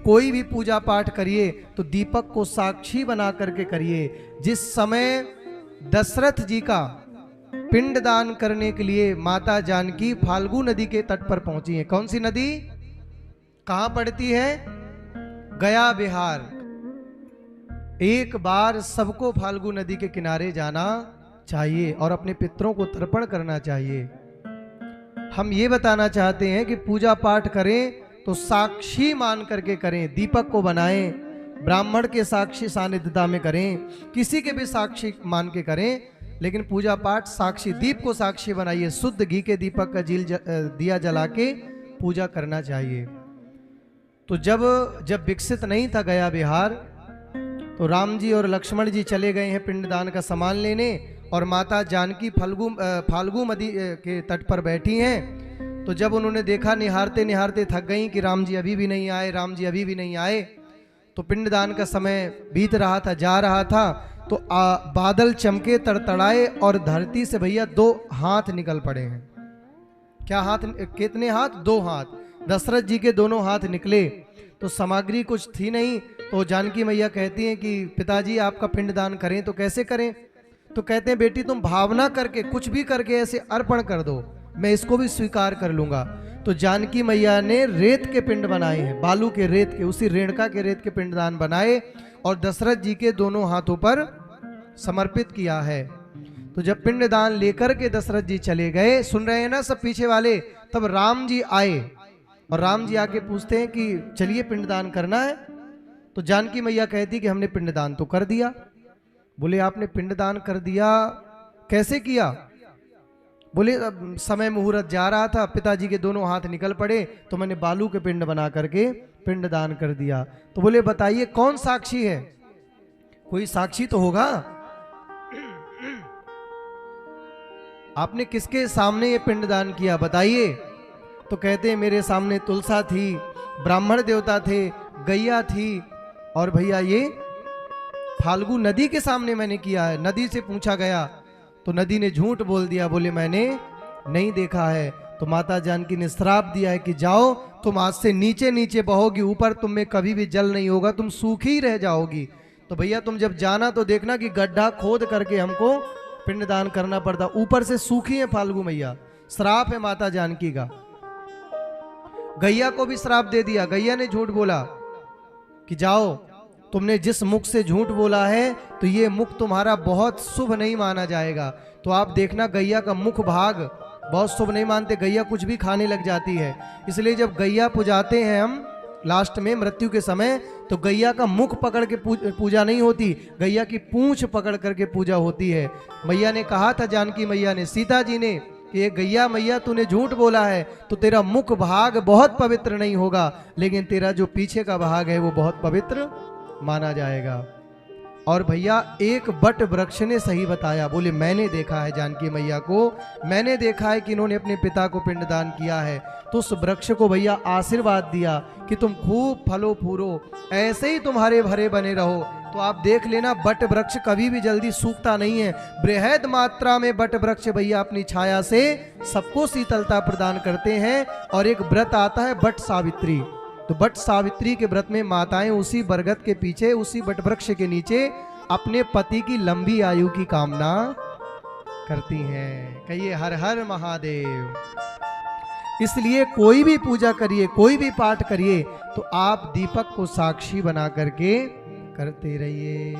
कोई भी पूजा पाठ करिए तो दीपक को साक्षी बना करके करिए। जिस समय दशरथ जी का पिंडदान करने के लिए माता जानकी फाल्गु नदी के तट पर पहुंची है। कौन सी नदी कहां पड़ती है? गया बिहार। एक बार सबको फाल्गु नदी के किनारे जाना चाहिए और अपने पितरों को तर्पण करना चाहिए। हम ये बताना चाहते हैं कि पूजा पाठ करें तो साक्षी मान करके करें, दीपक को बनाएं, ब्राह्मण के साक्षी सानिध्यता में करें, किसी के भी साक्षी मान के करें, लेकिन पूजा पाठ साक्षी, दीप को साक्षी बनाइए। शुद्ध घी के दीपक का दिया जला के पूजा करना चाहिए। तो जब विकसित नहीं था गया बिहार, तो राम जी और लक्ष्मण जी चले गए हैं पिंडदान का सामान लेने, और माता जानकी फाल्गु नदी के तट पर बैठी हैं। तो जब उन्होंने देखा, निहारते निहारते थक गई कि राम जी अभी भी नहीं आए, राम जी अभी भी नहीं आए, तो पिंडदान का समय बीत रहा था, जा रहा था, तो बादल चमके, तड़तड़ाए और धरती से भैया 2 हाथ निकल पड़े हैं। क्या हाथ? कितने हाथ? 2 हाथ। दशरथ जी के दोनों हाथ निकले। तो सामग्री कुछ थी नहीं, तो जानकी मैया कहती हैं कि पिताजी आपका पिंडदान करें तो कैसे करें? तो कहते हैं बेटी तुम भावना करके, कुछ भी करके ऐसे अर्पण कर दो, मैं इसको भी स्वीकार कर लूंगा। तो जानकी मैया ने रेत के पिंड बनाए हैं, बालू के, रेत के, उसी रेणुका के रेत के पिंडदान बनाए और दशरथ जी के दोनों हाथों पर समर्पित किया है। तो जब पिंडदान लेकर के दशरथ जी चले गए, सुन रहे हैं ना सब पीछे वाले, तब राम जी आए और राम जी आके पूछते हैं कि चलिए पिंडदान करना है। तो जानकी मैया कहती कि हमने पिंडदान तो कर दिया। बोले आपने पिंडदान कर दिया, कैसे किया? बोले समय मुहूर्त जा रहा था, पिताजी के दोनों हाथ निकल पड़े, तो मैंने बालू के पिंड बना करके पिंडदान कर दिया। तो बोले बताइए कौन साक्षी है? कोई साक्षी तो होगा। आपने किसके सामने ये पिंडदान किया बताइए? तो कहते हैं मेरे सामने तुलसा थी, ब्राह्मण देवता थे, गैया थी, और भैया ये फाल्गु नदी के सामने मैंने किया है। नदी से पूछा गया तो नदी ने झूठ बोल दिया, बोले मैंने नहीं देखा है। तो माता जानकी ने श्राप दिया है कि जाओ तुम आज से नीचे नीचे बहोगी, ऊपर तुम में कभी भी जल नहीं होगा, तुम सूखी ही रह जाओगी। तो भैया तुम जब जाना तो देखना कि गड्ढा खोद करके हमको पिंडदान करना पड़ता, ऊपर से सूखी है फाल्गु मैया, श्राप है माता जानकी का। गैया को भी श्राप दे दिया, गैया ने झूठ बोला कि जाओ तुमने जिस मुख से झूठ बोला है तो ये मुख तुम्हारा बहुत शुभ नहीं माना जाएगा। तो आप देखना गैया का मुख भाग बहुत शुभ नहीं मानते, गैया कुछ भी खाने लग जाती है। इसलिए जब गैया पुजाते हैं हम लास्ट में मृत्यु के समय, तो गैया का मुख पकड़ के पूजा नहीं होती, गैया की पूंछ पकड़ करके पूजा होती है। मैया ने कहा था, जानकी मैया ने, सीता जी ने, कि ये गैया मैया तूने झूठ बोला है तो तेरा मुख भाग बहुत पवित्र नहीं होगा, लेकिन तेरा जो पीछे का भाग है वो बहुत पवित्र माना जाएगा। और भैया एक बट वृक्ष ने सही बताया, बोले मैंने देखा है जानकी मैया को, मैंने देखा है कि इन्होंने अपने पिता को पिंडदान किया है। तो उस वृक्ष को भैया आशीर्वाद दिया कि तुम खूब फलो फूलो, ऐसे ही तुम्हारे भरे बने रहो। तो आप देख लेना बट वृक्ष कभी भी जल्दी सूखता नहीं है, बृहद मात्रा में बट वृक्ष भैया अपनी छाया से सबको शीतलता प्रदान करते हैं। और एक व्रत आता है बट सावित्री, तो बट सावित्री के व्रत में माताएं उसी बरगद के पीछे, उसी बट वृक्ष के नीचे अपने पति की लंबी आयु की कामना करती हैं। कहिए हर हर महादेव। इसलिए कोई भी पूजा करिए, कोई भी पाठ करिए, तो आप दीपक को साक्षी बना करके करते रहिए।